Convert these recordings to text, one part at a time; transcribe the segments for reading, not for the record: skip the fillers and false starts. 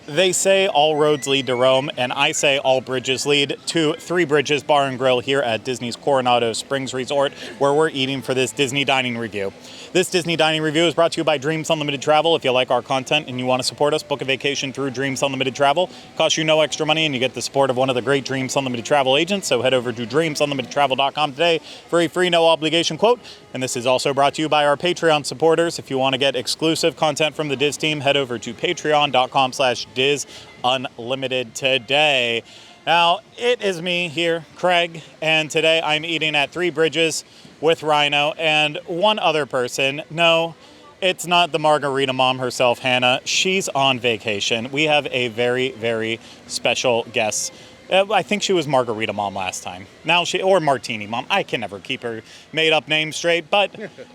They say all roads lead to Rome, and I say all bridges lead to Three Bridges Bar and Grill here at Disney's Coronado Springs Resort, where we're eating for this Disney Dining Review. This Disney Dining Review is brought to you by Dreams Unlimited Travel. If you like our content and you want to support us, book a vacation through Dreams Unlimited Travel. Costs you no extra money, and you get the support of one of the great Dreams Unlimited Travel agents. So head over to dreamsunlimitedtravel.com today for a free no obligation quote. And this is also brought to you by our Patreon supporters. If you want to get exclusive content from the DIS team, head over to patreon.com/DIS Unlimited today. Now, it is me here, Craig, and today I'm eating at Three Bridges with Rhino and one other person. No, it's not the margarita mom herself, Hannah. She's on vacation. We have a very, very special guest. I think she was Margarita Mom last time. Now or Martini Mom. I can never keep her made up name straight, but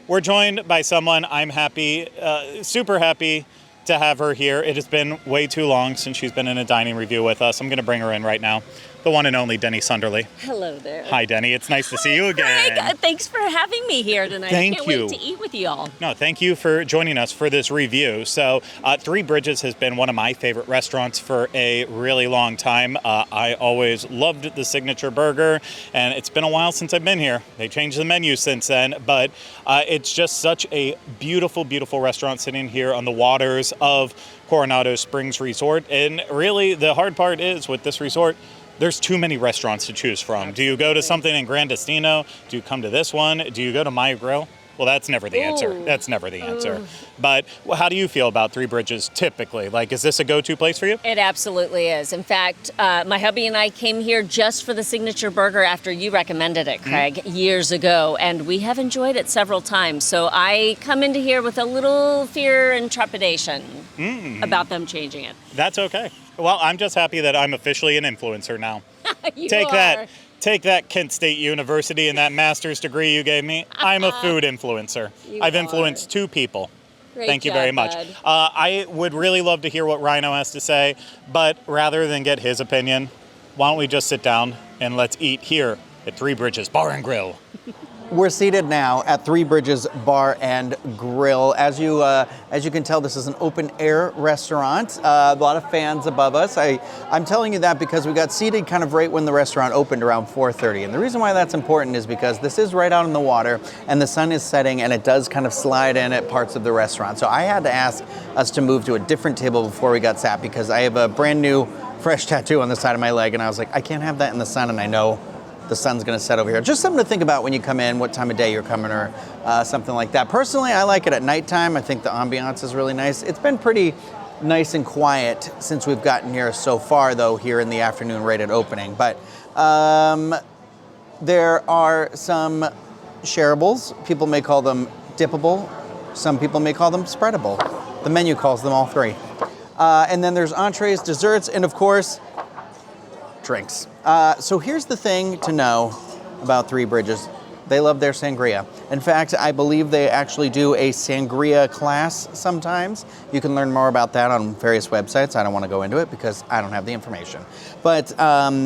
we're joined by someone I'm happy, super happy to have her here. It has been way too long since she's been in a dining review with us. I'm going to bring her in right now. The one and only Denny Sunderly. Hello there. Hi, Denny. It's nice to see you again. Craig, thanks for having me here tonight. Thank I can't you. wait to eat with you all. No, thank you for joining us for this review. So, Three Bridges has been one of my favorite restaurants for a really long time. I always loved the signature burger, and it's been a while since I've been here. They changed the menu since then, but it's just such a beautiful, beautiful restaurant sitting here on the waters of Coronado Springs Resort. And really, the hard part is with this resort, there's too many restaurants to choose from. Do you go to something in Gran Destino? Do you come to this one? Do you go to My Grill? Well, that's never the answer. That's never the answer. But how do you feel about Three Bridges typically? Like, is this a go-to place for you? It absolutely is. In fact, my hubby and I came here just for the signature burger after you recommended it, Craig, years ago, and we have enjoyed it several times. So I come into here with a little fear and trepidation about them changing it. That's okay. Well, I'm just happy that I'm officially an influencer now. Take that. Take that, Kent State University, and that master's degree you gave me. I'm a food influencer. I've influenced 2 people. Thank you very much. I would really love to hear what Rhino has to say, but rather than get his opinion, why don't we just sit down and let's eat here at Three Bridges Bar and Grill. We're seated now at Three Bridges Bar and Grill. As you can tell, this is an open-air restaurant. A lot of fans above us. I'm telling you that because we got seated kind of right when the restaurant opened around 4:30. And the reason why that's important is because this is right out in the water, and the sun is setting, and it does kind of slide in at parts of the restaurant. So I had to ask us to move to a different table before we got sat because I have a brand new, fresh tattoo on the side of my leg, and I was like, I can't have that in the sun, and I know the sun's going to set over here. Just something to think about when you come in, what time of day you're coming, or something like that. Personally, I like it at nighttime. I think the ambiance is really nice. It's been pretty nice and quiet since we've gotten here so far, though, here in the afternoon right at opening. But there are some shareables. People may call them dippable. Some people may call them spreadable. The menu calls them all 3. And then there's entrees, desserts, and of course, drinks. So here's the thing to know about Three Bridges. They love their sangria. In fact, I believe they actually do a sangria class sometimes. You can learn more about that on various websites. I don't want to go into it because I don't have the information. But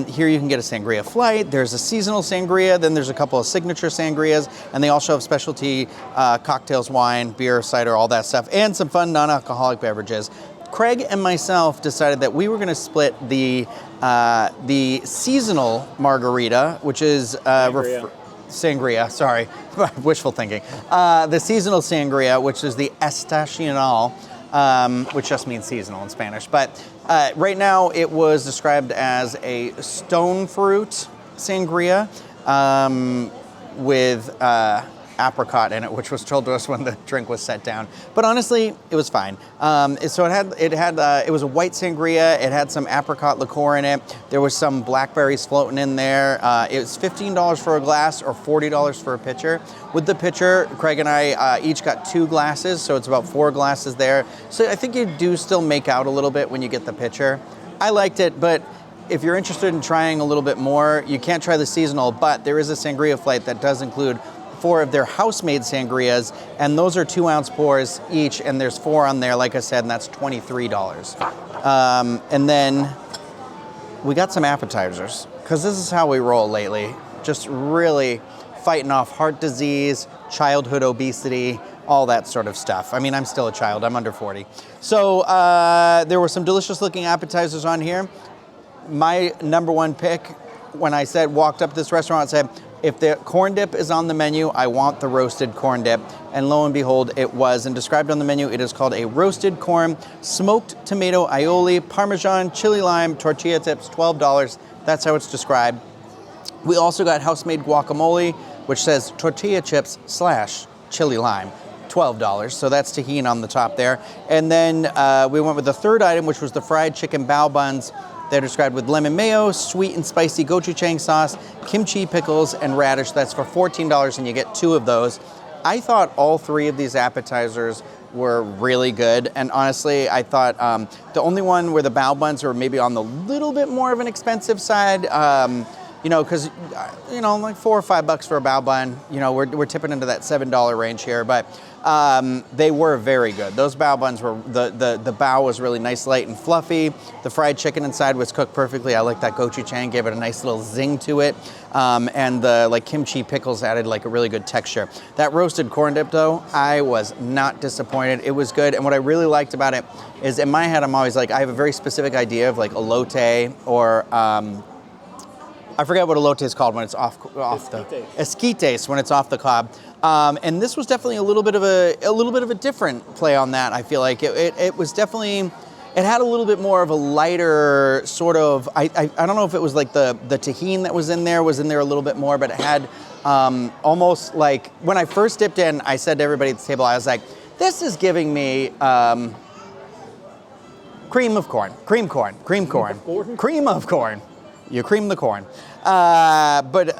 here you can get a sangria flight. There's a seasonal sangria. Then there's a couple of signature sangrias. And they also have specialty cocktails, wine, beer, cider, all that stuff. And some fun non-alcoholic beverages. Craig and myself decided that we were going to split the seasonal margarita, which is sangria, sorry, wishful thinking. The seasonal sangria, which is the estacional, which just means seasonal in Spanish. But right now it was described as a stone fruit sangria with apricot in it, which was told to us when the drink was set down. But honestly, it was fine. So it was a white sangria. It had some apricot liqueur in it. There was some blackberries floating in there. It was $15 for a glass or $40 for a pitcher. With the pitcher, Craig and I each got 2 glasses, so it's about 4 glasses there. So I think you do still make out a little bit when you get the pitcher. I liked it, but if you're interested in trying a little bit more, you can't try the seasonal, but there is a sangria flight that does include 4 of their house-made sangrias, and those are 2-ounce pours each, and there's 4 on there, like I said, and that's $23. And then we got some appetizers, because this is how we roll lately. Just really fighting off heart disease, childhood obesity, all that sort of stuff. I mean, I'm still a child. I'm under 40. So there were some delicious-looking appetizers on here. My number one pick, when I walked up to this restaurant, said, if the corn dip is on the menu, I want the roasted corn dip. And lo and behold, it was. And described on the menu, it is called a roasted corn, smoked tomato aioli, Parmesan, chili lime, tortilla tips, $12. That's how it's described. We also got house-made guacamole, which says tortilla chips / chili lime, $12. So that's tahini on the top there. And then we went with the third item, which was the fried chicken bao buns. They're described with lemon mayo, sweet and spicy gochujang sauce, kimchi pickles, and radish. That's for $14, and you get 2 of those. I thought all 3 of these appetizers were really good, and honestly, I thought the only one where the bao buns were maybe on the little bit more of an expensive side, because, like $4 or $5 for a bao bun, we're tipping into that $7 range here, but they were very good. Those bao buns were, the bao was really nice, light and fluffy. The fried chicken inside was cooked perfectly. I like that gochujang, gave it a nice little zing to it. And the kimchi pickles added a really good texture. That roasted corn dip though, I was not disappointed. It was good. And what I really liked about it is in my head, I'm always I have a very specific idea of elote or, I forget what elote is called when it's off the esquites when it's off the cob, and this was definitely a little bit of a different play on that. I feel like it was definitely, it had a little bit more of a lighter sort of. I don't know if it was the tahini that was in there a little bit more, but it had almost when I first dipped in, I said to everybody at the table, I was like, this is giving me cream of corn. You cream the corn. But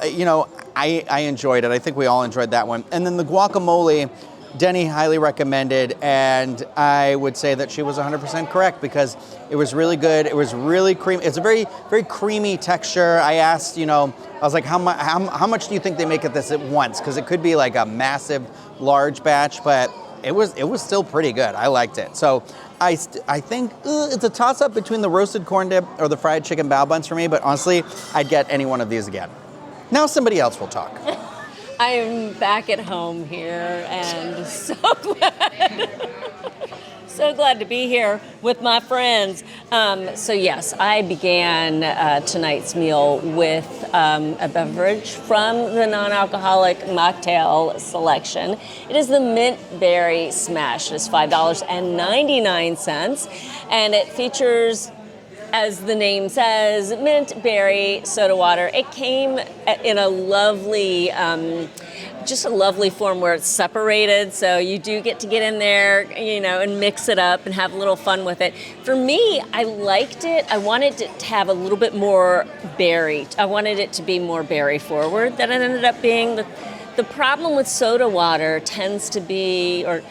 I enjoyed it. I think we all enjoyed that one. And then the guacamole, Denny highly recommended, and I would say that she was 100% correct because it was really good. It was really creamy. It's a very, very creamy texture. I asked, I was like, how much do you think they make of this at once? Because it could be a massive, large batch, but it was still pretty good. I liked it. So I think it's a toss-up between the roasted corn dip or the fried chicken bao buns for me, but honestly, I'd get any one of these again. Now somebody else will talk. I am back at home here and so glad to be here with my friends. So yes, I began tonight's meal with a beverage from the non-alcoholic mocktail selection. It is the Mint Berry Smash. It is $5.99, and it features, as the name says, mint berry soda water. It came in a lovely, just a lovely form where it's separated, so you do get to get in there, and mix it up and have a little fun with it. For me, I liked it. I wanted it to have a little bit more berry. I wanted it to be more berry forward than it ended up being. The problem with soda water tends to be, or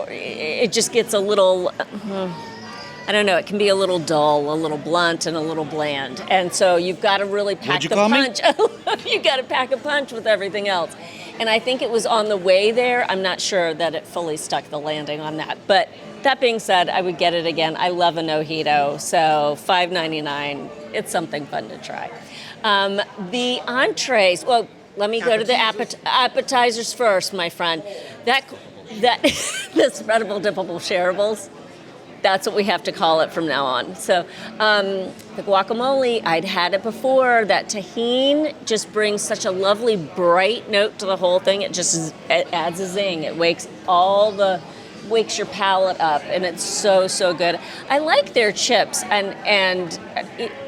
it just gets a little, I don't know, it can be a little dull, a little blunt, and a little bland. And so you've got to really pack the punch. You've got to pack a punch with everything else. And I think it was on the way there. I'm not sure that it fully stuck the landing on that. But that being said, I would get it again. I love a mojito, so $5.99. It's something fun to try. The entrees, well, let me go to the appetizers first, my friend. That the spreadable, dippable, shareables. That's what we have to call it from now on. So the guacamole, I'd had it before. That tahini just brings such a lovely bright note to the whole thing. It adds a zing. It wakes your palate up, and it's so good. I like their chips, and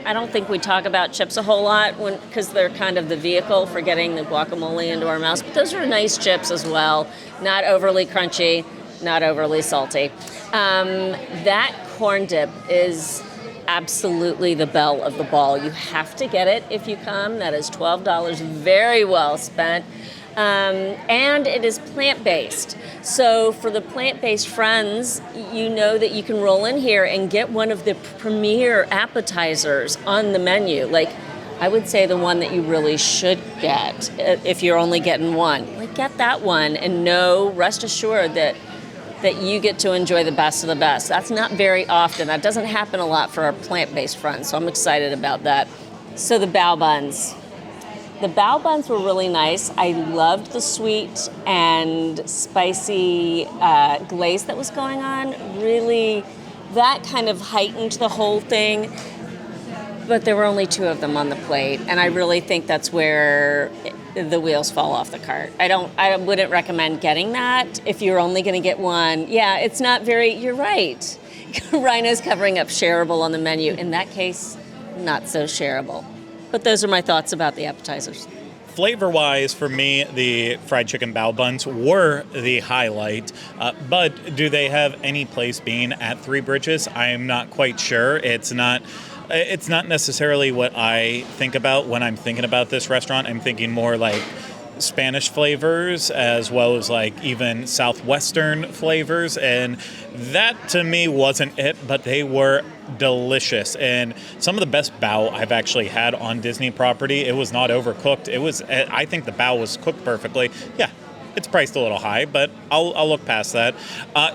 I don't think we talk about chips a whole lot because they're kind of the vehicle for getting the guacamole into our mouths. But those are nice chips as well. Not overly crunchy, not overly salty. That corn dip is absolutely the belle of the ball. You have to get it if you come. That is $12, very well spent. And it is plant-based. So for the plant-based friends, you know that you can roll in here and get one of the premier appetizers on the menu. I would say the one that you really should get if you're only getting one. Get that one and rest assured that you get to enjoy the best of the best. That's not very often. That doesn't happen a lot for our plant-based friends, so I'm excited about that. So the bao buns. The bao buns were really nice. I loved the sweet and spicy glaze that was going on. Really, that kind of heightened the whole thing. But there were only 2 of them on the plate, and I really think that's where the wheels fall off the cart. I wouldn't recommend getting that if you're only going to get one. Yeah, it's not very. You're right. Rhino's covering up shareable on the menu. In that case, not so shareable. But those are my thoughts about the appetizers. Flavor-wise, for me, the fried chicken bao buns were the highlight. But do they have any place being at Three Bridges? I'm not quite sure. It's not necessarily what I think about when I'm thinking about this restaurant. I'm thinking more like Spanish flavors as well as like even Southwestern flavors, and that to me wasn't it, but they were delicious and some of the best bao I've actually had on Disney property. It was not overcooked. I think the bao was cooked perfectly. Yeah, it's priced a little high, but I'll look past that.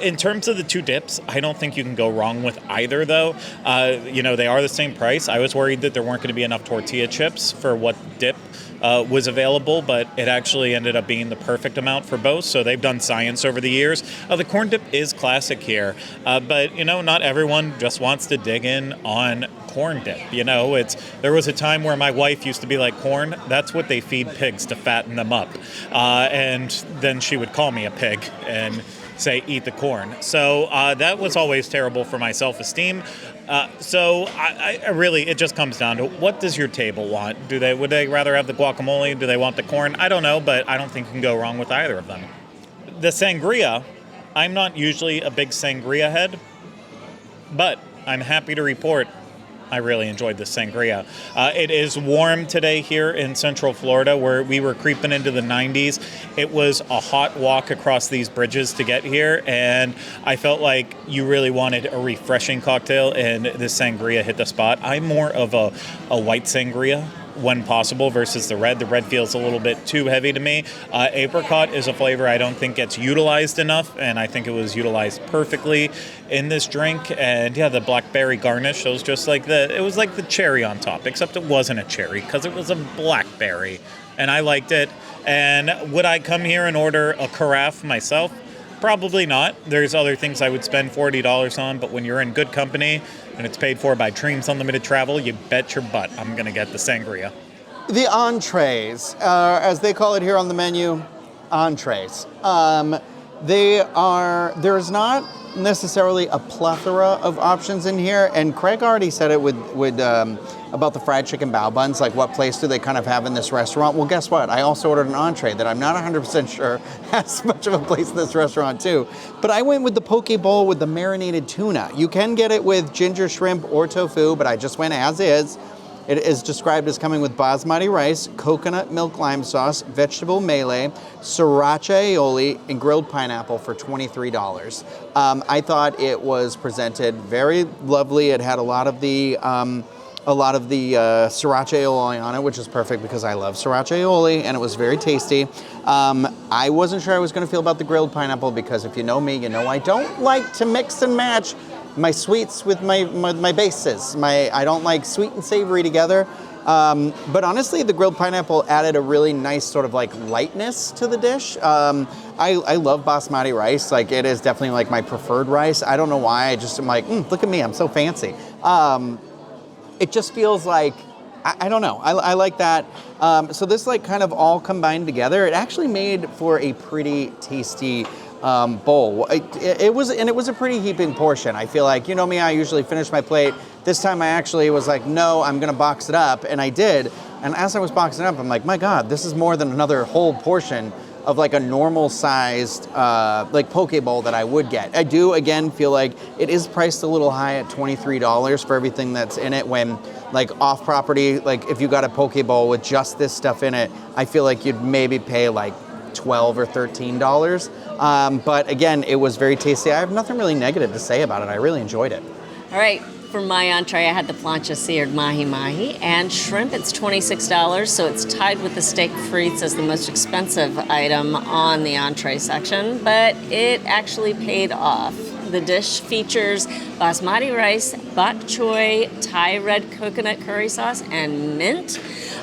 In terms of the 2 dips, I don't think you can go wrong with either, though. They are the same price. I was worried that there weren't going to be enough tortilla chips for what dip was available, but it actually ended up being the perfect amount for both, so they've done science over the years. The corn dip is classic here, but, not everyone just wants to dig in on corn dip. There was a time where my wife used to be like, corn, that's what they feed pigs to fatten them up. And then she would call me a pig and say, eat the corn. So that was always terrible for my self-esteem. So I really, it just comes down to, what does your table want? Would they rather have the guacamole? Do they want the corn? I don't know, but I don't think you can go wrong with either of them. The sangria, I'm not usually a big sangria head, but I'm happy to report I really enjoyed the sangria. It is warm today here in Central Florida, where we were creeping into the 90s. It was a hot walk across these bridges to get here, and I felt like you really wanted a refreshing cocktail, and the sangria hit the spot. I'm more of a white sangria when possible versus the red. The red feels a little bit too heavy to me. Apricot is a flavor I don't think gets utilized enough, and I think it was utilized perfectly in this drink. And yeah, the blackberry garnish, it was just like it was like the cherry on top, except it wasn't a cherry because it was a blackberry, and I liked it. And would I come here and order a carafe myself? Probably not. There's other things I would spend $40 on, but when you're in good company and it's paid for by Dreams Unlimited Travel, you bet your butt I'm going to get the sangria. The entrees, as they call it here on the menu, entrees. There's not necessarily a plethora of options in here, and Craig already said it with about the fried chicken bao buns, like what place do they kind of have in this restaurant? Well, guess what? I also ordered an entree that I'm not 100% sure has much of a place in this restaurant too. But I went with the poke bowl with the marinated tuna. You can get it with ginger shrimp or tofu, but I just went as is. It is described as coming with basmati rice, coconut milk lime sauce, vegetable melee, sriracha aioli, and grilled pineapple for $23. I thought it was presented very lovely. It had a lot of the sriracha aioli on it, which is perfect because I love sriracha aioli, and it was very tasty. I wasn't sure I was going to feel about the grilled pineapple because if you know me, you know I don't like to mix and match my sweets with my bases. I don't like sweet and savory together. But honestly, the grilled pineapple added a really nice sort of like lightness to the dish. I love basmati rice. Like, it is definitely like my preferred rice. I don't know why. I just am like, look at me, I'm so fancy. It just feels like, I don't know. I like that. So this like kind of all combined together, it actually made for a pretty tasty bowl. It was a pretty heaping portion. I feel like, you know me, I usually finish my plate. This time I actually was like, no, I'm gonna box it up, and I did. And as I was boxing it up, I'm like, my God, this is more than another whole portion of like a normal sized like poke bowl that I would get. I do again feel like it is priced a little high at $23 for everything that's in it, when like off property, like if you got a poke bowl with just this stuff in it, I feel like you'd maybe pay like $12 or $13. But again, it was very tasty. I have nothing really negative to say about it. I really enjoyed it. All right. For my entree, I had the plancha seared mahi-mahi and shrimp. It's $26, so it's tied with the steak frites as the most expensive item on the entree section, but it actually paid off. The dish features basmati rice, bok choy, Thai red coconut curry sauce, and mint.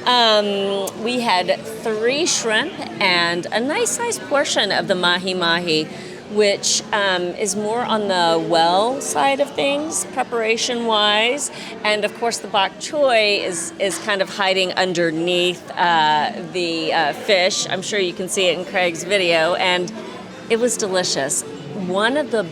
We had 3 shrimp and a nice sized portion of the mahi-mahi, which is more on the well side of things, preparation-wise. And of course, the bok choy is kind of hiding underneath the fish. I'm sure you can see it in Craig's video, and it was delicious. One of the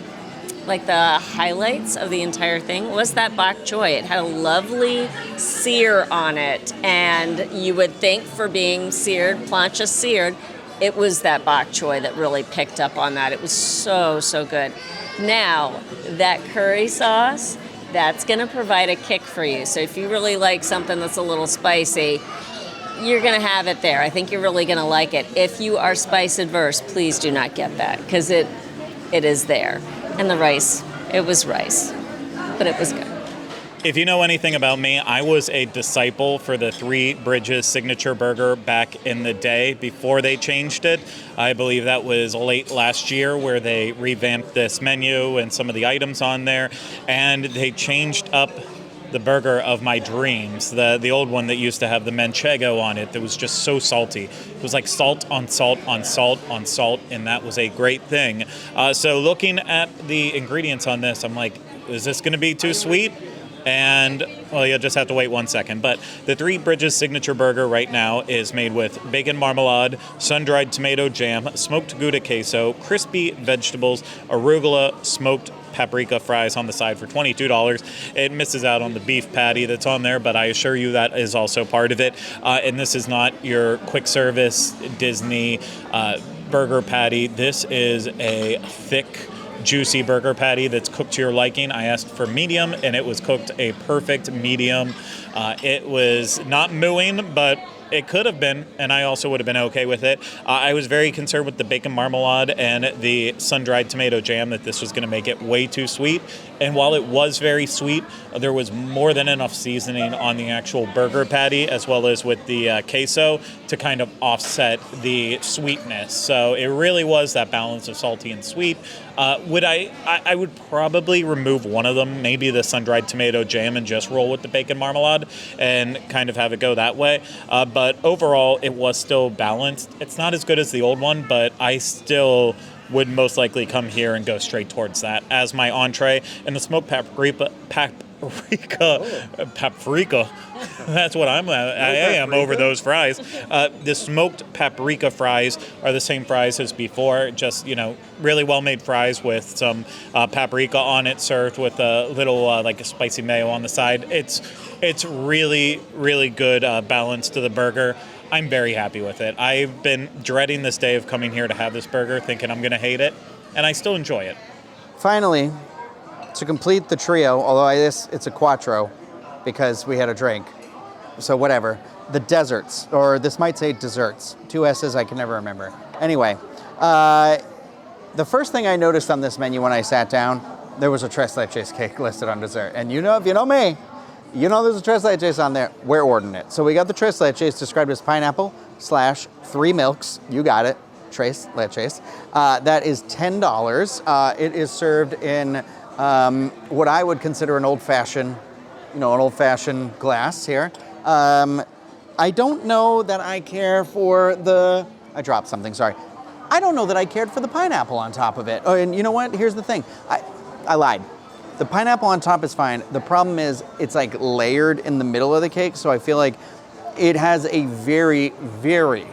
highlights of the entire thing was that bok choy. It had a lovely sear on it, and you would think for being seared, plancha seared, it was that bok choy that really picked up on that. It was so, so good. Now, that curry sauce, that's gonna provide a kick for you. So if you really like something that's a little spicy, you're gonna have it there. I think you're really gonna like it. If you are spice adverse, please do not get that, because it is there. And the rice, it was rice, but it was good. If you know anything about me, I was a disciple for the Three Bridges signature burger back in the day before they changed it. I believe that was late last year where they revamped this menu and some of the items on there, and they changed up the burger of my dreams, the old one that used to have the manchego on it that was just so salty. It was like salt on salt on salt on salt, and that was a great thing. So looking at the ingredients on this, I'm like, is this going to be too sweet? And, well, you'll just have to wait 1 second. But the Three Bridges signature burger right now is made with bacon marmalade, sun-dried tomato jam, smoked Gouda queso, crispy vegetables, arugula, smoked paprika fries on the side for $22. It misses out on the beef patty that's on there, but I assure you that is also part of it. And this is not your quick service Disney burger patty. This is a thick, juicy burger patty that's cooked to your liking. I asked for medium, and it was cooked a perfect medium. It was not mooing, but it could have been, and I also would have been okay with it. I was very concerned with the bacon marmalade and the sun-dried tomato jam that this was going to make it way too sweet. And while it was very sweet, there was more than enough seasoning on the actual burger patty as well as with the queso to kind of offset the sweetness. So it really was that balance of salty and sweet. I would probably remove one of them, maybe the sun-dried tomato jam, and just roll with the bacon marmalade and kind of have it go that way. But overall, it was still balanced. It's not as good as the old one, but I still would most likely come here and go straight towards that as my entree. And the smoked paprika. That's what I am over those fries. The smoked paprika fries are the same fries as before, just, really well-made fries with some paprika on it, served with a little like a spicy mayo on the side. It's really, really good balance to the burger. I'm very happy with it. I've been dreading this day of coming here to have this burger, thinking I'm going to hate it, and I still enjoy it. Finally, to complete the trio, although it's a quattro because we had a drink, so whatever, the desserts, or this might say desserts, 2 S's, I can never remember. Anyway, the first thing I noticed on this menu when I sat down, there was a tres leches cake listed on dessert. And if you know me, you know there's a tres leches on there. We're ordering it. So we got the tres leches described as pineapple / 3 milks. You got it, tres leches. That is $10. It is served in what I would consider an old-fashioned glass here. I don't know that I care for I dropped something, sorry. I don't know that I cared for the pineapple on top of it. Oh, and you know what? Here's the thing. I lied. The pineapple on top is fine. The problem is it's like layered in the middle of the cake, so I feel like it has a very, very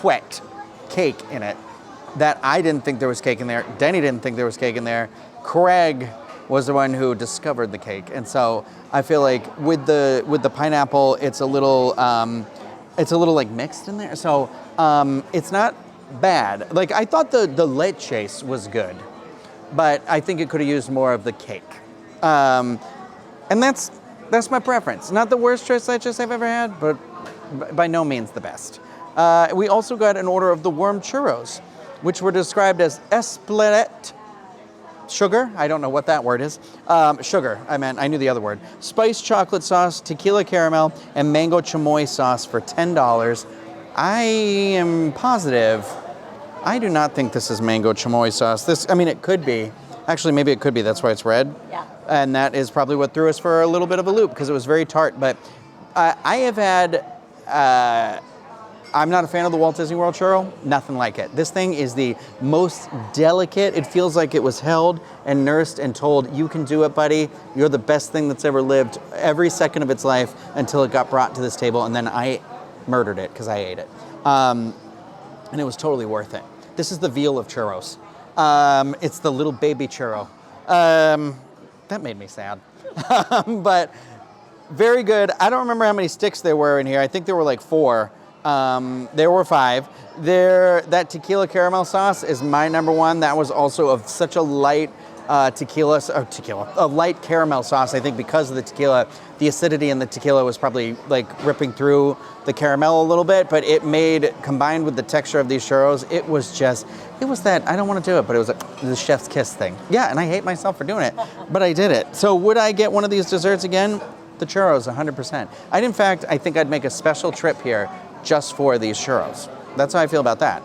wet cake in it that I didn't think there was cake in there. Denny didn't think there was cake in there. Craig was the one who discovered the cake, and so I feel like with the pineapple, it's a little like mixed in there. So it's not bad. Like I thought the leches was good, but I think it could have used more of the cake. And that's my preference. Not the worst tres leches I've ever had, but by no means the best. We also got an order of the worm churros, which were described as espelette sugar. I don't know what that word is. Sugar, I knew the other word. Spiced chocolate sauce, tequila caramel, and mango chamoy sauce for $10. I am positive. I do not think this is mango chamoy sauce. It could be. Actually, maybe it could be. That's why it's red. Yeah. And that is probably what threw us for a little bit of a loop because it was very tart. But I have had I'm not a fan of the Walt Disney World churro. Nothing like it. This thing is the most delicate. It feels like it was held and nursed and told, you can do it, buddy. You're the best thing that's ever lived every second of its life until it got brought to this table. And then I murdered it because I ate it. And it was totally worth it. This is the veal of churros. It's the little baby churro. That made me sad. But very good. I don't remember how many sticks there were in here. I think there were like 4. There were 5. That tequila caramel sauce is my number one. That was also of such a light a light caramel sauce. I think because of the tequila, the acidity in the tequila was probably like ripping through the caramel a little bit, but it made, combined with the texture of these churros, it was that, I don't want to do it, but it was the chef's kiss thing. Yeah, and I hate myself for doing it, but I did it. So would I get one of these desserts again? The churros, 100%. I think I'd make a special trip here just for these churros. That's how I feel about that.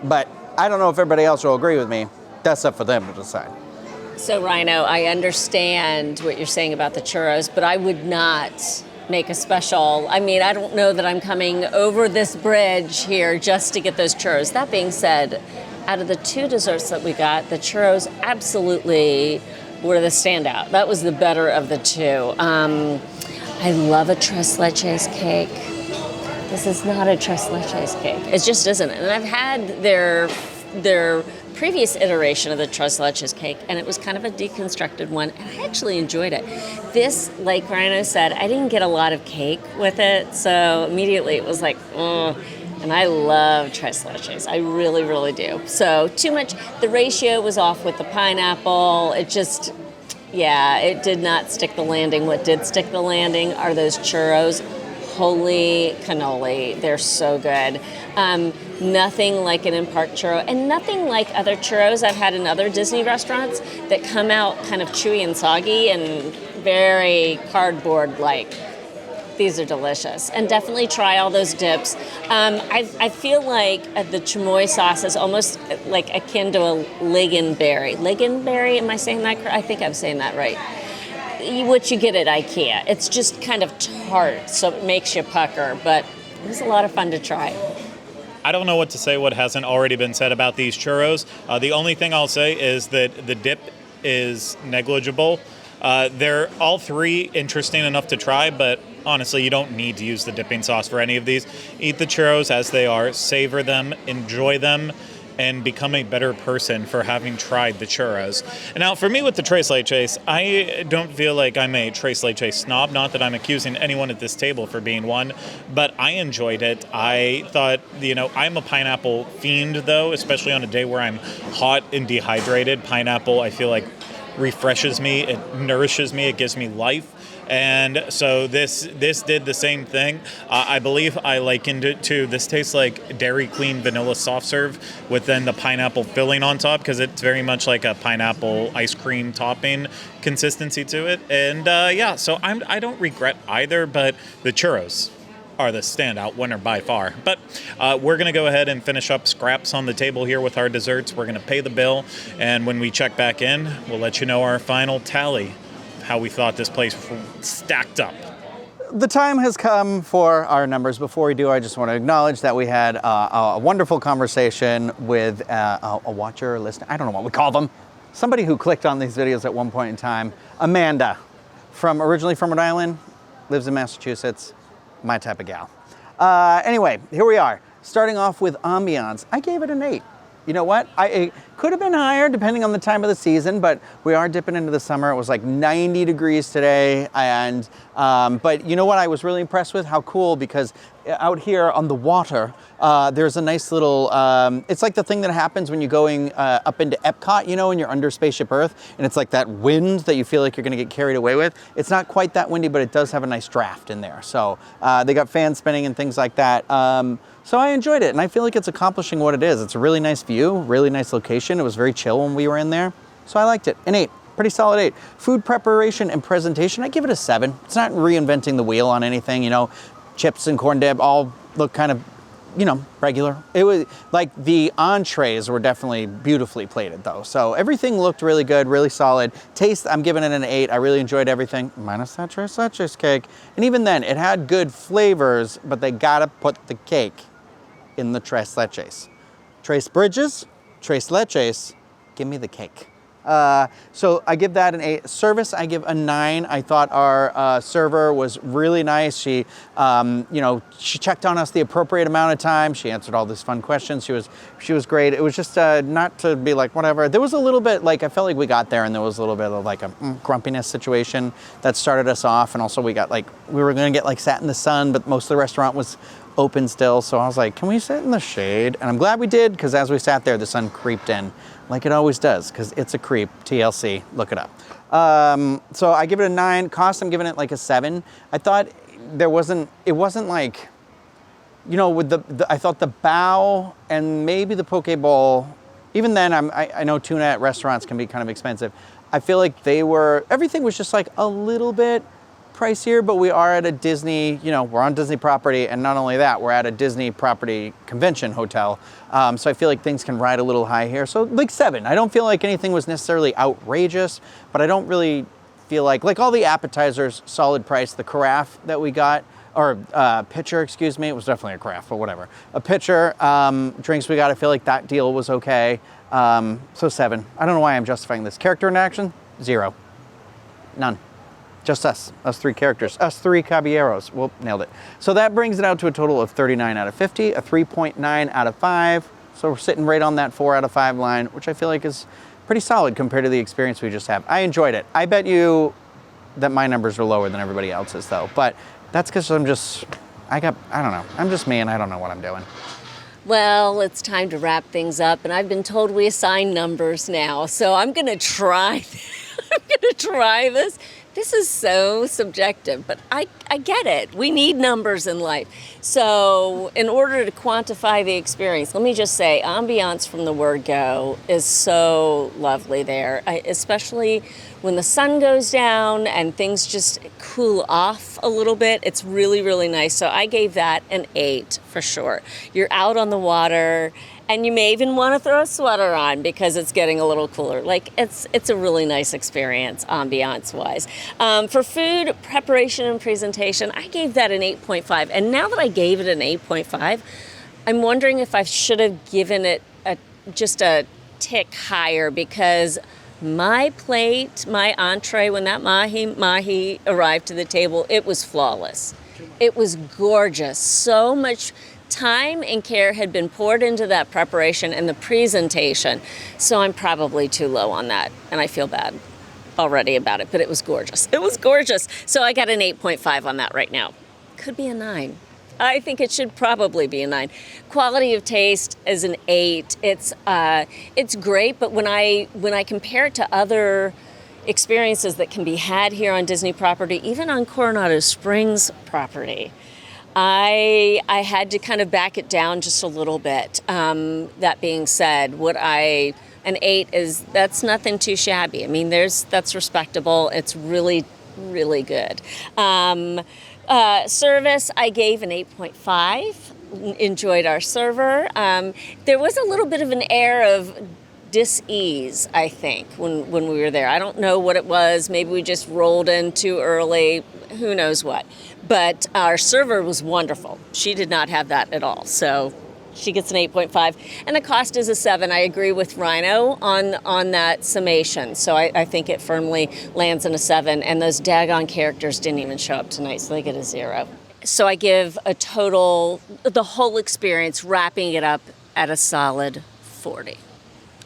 But I don't know if everybody else will agree with me. That's up for them to decide. So Rhino, I understand what you're saying about the churros, but I would not make a special. I mean, I don't know that I'm coming over this bridge here just to get those churros. That being said, out of the 2 desserts that we got, the churros absolutely were the standout. That was the better of the 2. I love a tres leches cake. This is not a tres leches cake. It just isn't. And I've had their previous iteration of the tres leches cake, and it was kind of a deconstructed one, and I actually enjoyed it. This, like Rhino said, I didn't get a lot of cake with it, so immediately it was like, ugh. And I love tres leches. I really, really do. So too much. The ratio was off with the pineapple. It just, it did not stick the landing. What did stick the landing are those churros. Holy cannoli, they're so good. Nothing like an in-park churro, and nothing like other churros I've had in other Disney restaurants that come out kind of chewy and soggy and very cardboard-like. These are delicious, and definitely try all those dips. I feel like the chamoy sauce is almost like akin to a lingonberry. Lingonberry, am I saying that correct? I think I'm saying that right. What you get at IKEA. It's just kind of tart, so it makes you pucker, but it was a lot of fun to try. I don't know what to say what hasn't already been said about these churros. The only thing I'll say is that the dip is negligible. They're all 3 interesting enough to try, but honestly, you don't need to use the dipping sauce for any of these. Eat the churros as they are, savor them, enjoy them, and become a better person for having tried the churros. And now, for me with the tres leches, I don't feel like I'm a tres leche snob. Not that I'm accusing anyone at this table for being one, but I enjoyed it. I thought, I'm a pineapple fiend, though, especially on a day where I'm hot and dehydrated. Pineapple, I feel like, refreshes me, it nourishes me, it gives me life. And so this did the same thing. I believe I likened it to, this tastes like Dairy Queen vanilla soft serve with then the pineapple filling on top, because it's very much like a pineapple ice cream topping consistency to it. And so I don't regret either, but the churros are the standout winner by far. But we're going to go ahead and finish up scraps on the table here with our desserts. We're going to pay the bill, and when we check back in, we'll let you know our final tally, how we thought this place stacked up. The time has come for our numbers. Before we do, I just want to acknowledge that we had a wonderful conversation with a watcher or listener. I don't know what we call them. Somebody who clicked on these videos at one point in time. Amanda, originally from Rhode Island, lives in Massachusetts. My type of gal. Anyway, here we are. Starting off with ambiance. I gave it an 8. You know what? It could have been higher depending on the time of the season, but we are dipping into the summer. It was like 90 degrees today, and but you know what I was really impressed with? How cool, because out here on the water, there's a nice little, it's like the thing that happens when you're going up into Epcot, and you're under Spaceship Earth, and it's like that wind that you feel like you're gonna get carried away with. It's not quite that windy, but it does have a nice draft in there. So they got fans spinning and things like that. So I enjoyed it, and I feel like it's accomplishing what it is. It's a really nice view, really nice location. It was very chill when we were in there. So I liked it. An 8, pretty solid 8. Food preparation and presentation, I give it a 7. It's not reinventing the wheel on anything, chips and corn dip all look kind of regular. It was like the entrees were definitely beautifully plated though. So everything looked really good, really solid. Taste, I'm giving it an 8. I really enjoyed everything, minus that tres leches cake. And even then, it had good flavors, but they gotta put the cake in the tres leches. Tres bridges, tres leches, give me the cake. So I give that an 8. Service, I give a 9. I thought our server was really nice. She, she checked on us the appropriate amount of time. She answered all these fun questions. She was great. It was just not to be like whatever. There was a little bit like I felt like we got there and there was a little bit of like a grumpiness situation that started us off, and also we were gonna get like sat in the sun, but most of the restaurant was open still. So I was like, can we sit in the shade? And I'm glad we did, because as we sat there, the sun creeped in like it always does, because it's a creep. TLC, look it up. So I give it a 9. Cost, I'm giving it like a 7. I thought it wasn't like, with I thought the bao and maybe the poke bowl, even then I know tuna at restaurants can be kind of expensive. I feel like everything was just like a little bit pricier, but we are at a Disney, we're on Disney property, and not only that, we're at a Disney property convention hotel. So I feel like things can ride a little high here. So like 7. I don't feel like anything was necessarily outrageous, but I don't really feel like all the appetizers, solid price. The carafe that we got, or pitcher, excuse me, it was definitely a carafe, but whatever. A pitcher, drinks we got, I feel like that deal was okay. So 7. I don't know why I'm justifying this. Character interaction, 0. None. Just us 3 characters, us 3 caballeros. Well, nailed it. So that brings it out to a total of 39 out of 50, a 3.9 out of 5. So we're sitting right on that 4 out of 5 line, which I feel like is pretty solid compared to the experience we just had. I enjoyed it. I bet you that my numbers are lower than everybody else's though, but that's because I don't know. I'm just me and I don't know what I'm doing. Well, it's time to wrap things up, and I've been told we assign numbers now, so I'm gonna try. I'm gonna try this. This is so subjective, but I get it. We need numbers in life. So in order to quantify the experience, let me just say, ambiance from the word go is so lovely there, especially when the sun goes down and things just cool off a little bit. It's really, really nice. So I gave that an 8 for sure. You're out on the water, and you may even want to throw a sweater on because it's getting a little cooler. Like, it's a really nice experience, ambiance-wise. For food, preparation, and presentation, I gave that an 8.5. And now that I gave it an 8.5, I'm wondering if I should have given it just a tick higher, because my plate, my entree, when that mahi arrived to the table, it was flawless. It was gorgeous. So much time and care had been poured into that preparation and the presentation. So I'm probably too low on that, and I feel bad already about it, but it was gorgeous. It was gorgeous. So I got an 8.5 on that right now. Could be a 9. I think it should probably be a 9. Quality of taste is an 8. It's great, but when I compare it to other experiences that can be had here on Disney property, even on Coronado Springs property, I had to kind of back it down just a little bit. That being said, an 8 that's nothing too shabby. I mean, that's respectable. It's really, really good. Service, I gave an 8.5. Enjoyed our server. There was a little bit of an air of dis-ease, I think, when we were there. I don't know what it was. Maybe we just rolled in too early. Who knows what. But our server was wonderful. She did not have that at all. So she gets an 8.5. And the cost is a 7. I agree with Rhino on that summation. So I think it firmly lands in a 7. And those daggone characters didn't even show up tonight, so they get a 0. So I give a total, the whole experience, wrapping it up, at a solid 40.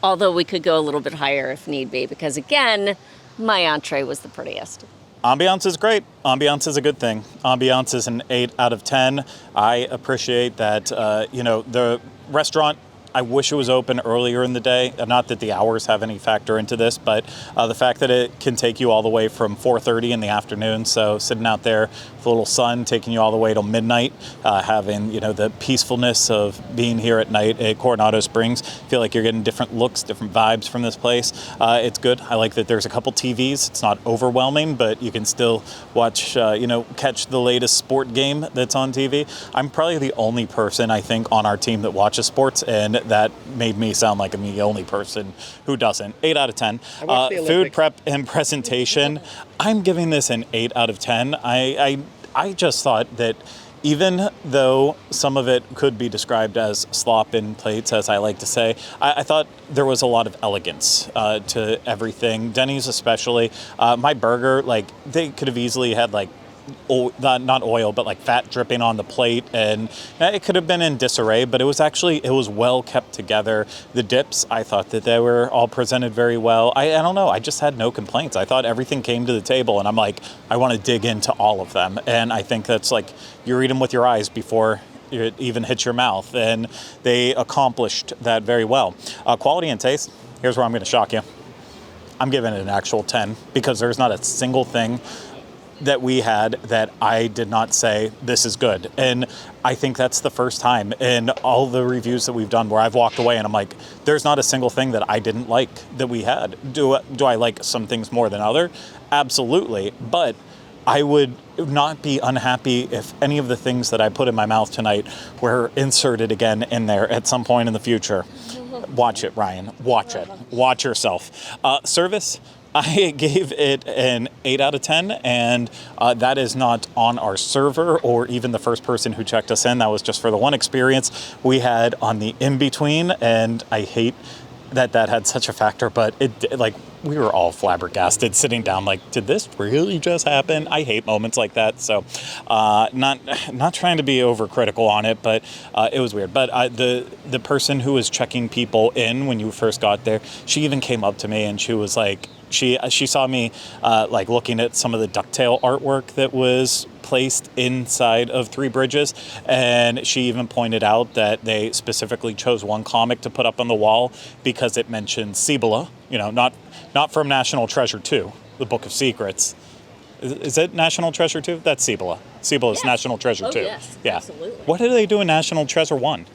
Although we could go a little bit higher if need be, because again, my entree was the prettiest. Ambiance is great. Ambiance is a good thing. Ambiance is an 8 out of 10. I appreciate that, the restaurant I wish it was open earlier in the day. Not that the hours have any factor into this, but the fact that it can take you all the way from 4:30 in the afternoon. So sitting out there with a little sun, taking you all the way till midnight, having, the peacefulness of being here at night at Coronado Springs. Feel like you're getting different looks, different vibes from this place. It's good. I like that there's a couple TVs. It's not overwhelming, but you can still watch, catch the latest sport game that's on TV. I'm probably the only person, I think, on our team that watches sports, and that made me sound like I'm the only person who doesn't. 8 out of 10. Food prep and presentation, I'm giving this an 8 out of 10. I just thought that even though some of it could be described as slop in plates, as I like to say, I thought there was a lot of elegance to everything. Denny's especially. My burger, they could have easily had not oil, but fat dripping on the plate, and it could have been in disarray, but it was well kept together. The dips, I thought that they were all presented very well. I don't know, I just had no complaints. I thought everything came to the table, and I'm I want to dig into all of them, and I think that's you read them with your eyes before it even hits your mouth, and they accomplished that very well. Quality and taste, here's where I'm going to shock you. I'm giving it an actual 10, because there's not a single thing that we had that I did not say, this is good. And I think that's the first time in all the reviews that we've done where I've walked away and I'm there's not a single thing that I didn't like that we had. Do I like some things more than other? Absolutely. But I would not be unhappy if any of the things that I put in my mouth tonight were inserted again in there at some point in the future. Watch it, Ryan. Watch it. Watch yourself. Service, I gave it an 8 out of 10, and that is not on our server or even the first person who checked us in. That was just for the one experience we had on the in-between, and I hate that had such a factor, but we were all flabbergasted sitting down did this really just happen? I hate moments like that, so not trying to be overcritical on it, but it was weird. But the person who was checking people in when you first got there, she even came up to me and she was she saw me looking at some of the ducktail artwork that was placed inside of Three Bridges, and she even pointed out that they specifically chose one comic to put up on the wall because it mentioned Cibola, not from National Treasure 2, the Book of Secrets. Is it National Treasure 2? That's Cibola. Cibola is National Treasure 2. Yes, yeah. Absolutely. What did they do in National Treasure 1?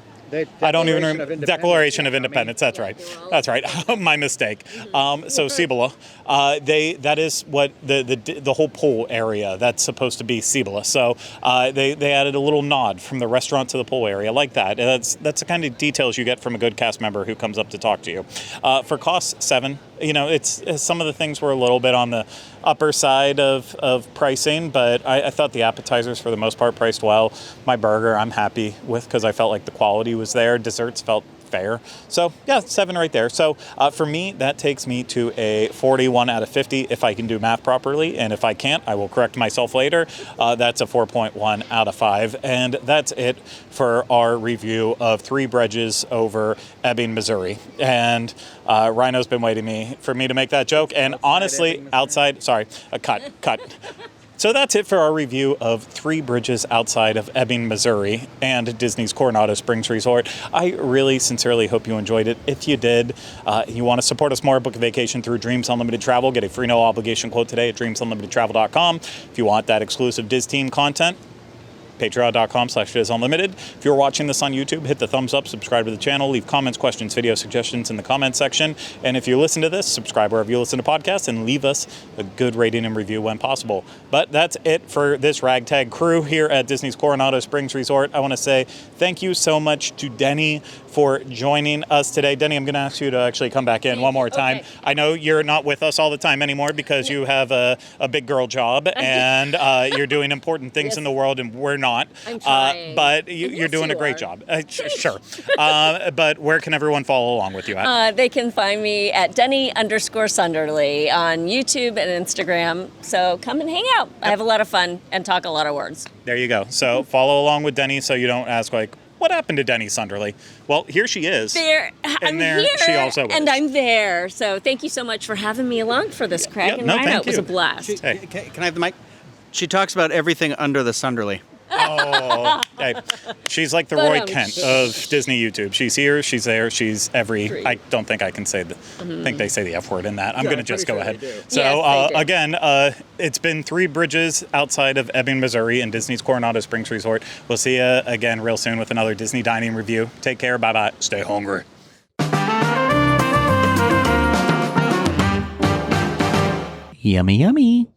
I don't even remember. Declaration of Independence. That's right. That's right. My mistake. So Cibola, that is what the whole pool area that's supposed to be Cibola. So they added a little nod from the restaurant to the pool area like that. That's the kind of details you get from a good cast member who comes up to talk to you. For cost, 7. It's some of the things were a little bit on the upper side of pricing, but I thought the appetizers for the most part priced well. My burger I'm happy with because I felt like the quality was there. Desserts felt fair. So yeah, 7 right there. So for me, that takes me to a 41 out of 50 if I can do math properly. And if I can't, I will correct myself later. That's a 4.1 out of 5. And that's it for our review of Three Bridges over Ebbing, Missouri. And Rhino's been waiting for me to make that joke. And honestly, cut. So that's it for our review of Three Bridges outside of Ebbing, Missouri and Disney's Coronado Springs Resort. I really sincerely hope you enjoyed it. If you did, you want to support us more, book a vacation through Dreams Unlimited Travel. Get a free no obligation quote today at dreamsunlimitedtravel.com. If you want that exclusive Dis Team content, patreon.com/DisUnlimited. If you're watching this on YouTube, hit the thumbs up, subscribe to the channel, leave comments, questions, video suggestions in the comment section. And if you listen to this, subscribe wherever you listen to podcasts and leave us a good rating and review when possible. But that's it for this ragtag crew here at Disney's Coronado Springs Resort. I want to say thank you so much to Denny for joining us today. Denny, I'm going to ask you to actually come back in one more time. Okay. I know you're not with us all the time anymore because you have a big girl job and you're doing important things in the world and we're not. I'm trying. But you're doing a great job. Sure. But where can everyone follow along with you at? They can find me at Denny_Sunderly on YouTube and Instagram. So come and hang out. I have a lot of fun and talk a lot of words. There you go. So follow along with Denny so you don't ask what happened to Denny Sunderly? Well, here she is. I'm there here, she also is. and I'm there. So thank you so much for having me along for this, Craig. No, and Rhino. thank It was you. a blast. Can I have the mic? She talks about everything under the Sunderly. Oh, hey, she's like the But, Roy Kent of Disney YouTube. She's here, she's there, she's every. I don't think I can say the. Think they say the F word in that. I'm Yeah, going to I'm just pretty go sure ahead. they do. So Yes, they do. again, it's been 3 bridges outside of Ebbing, Missouri, in Disney's Coronado Springs Resort. We'll see you again real soon with another Disney dining review. Take care. Bye bye. Stay hungry. Yummy, yummy.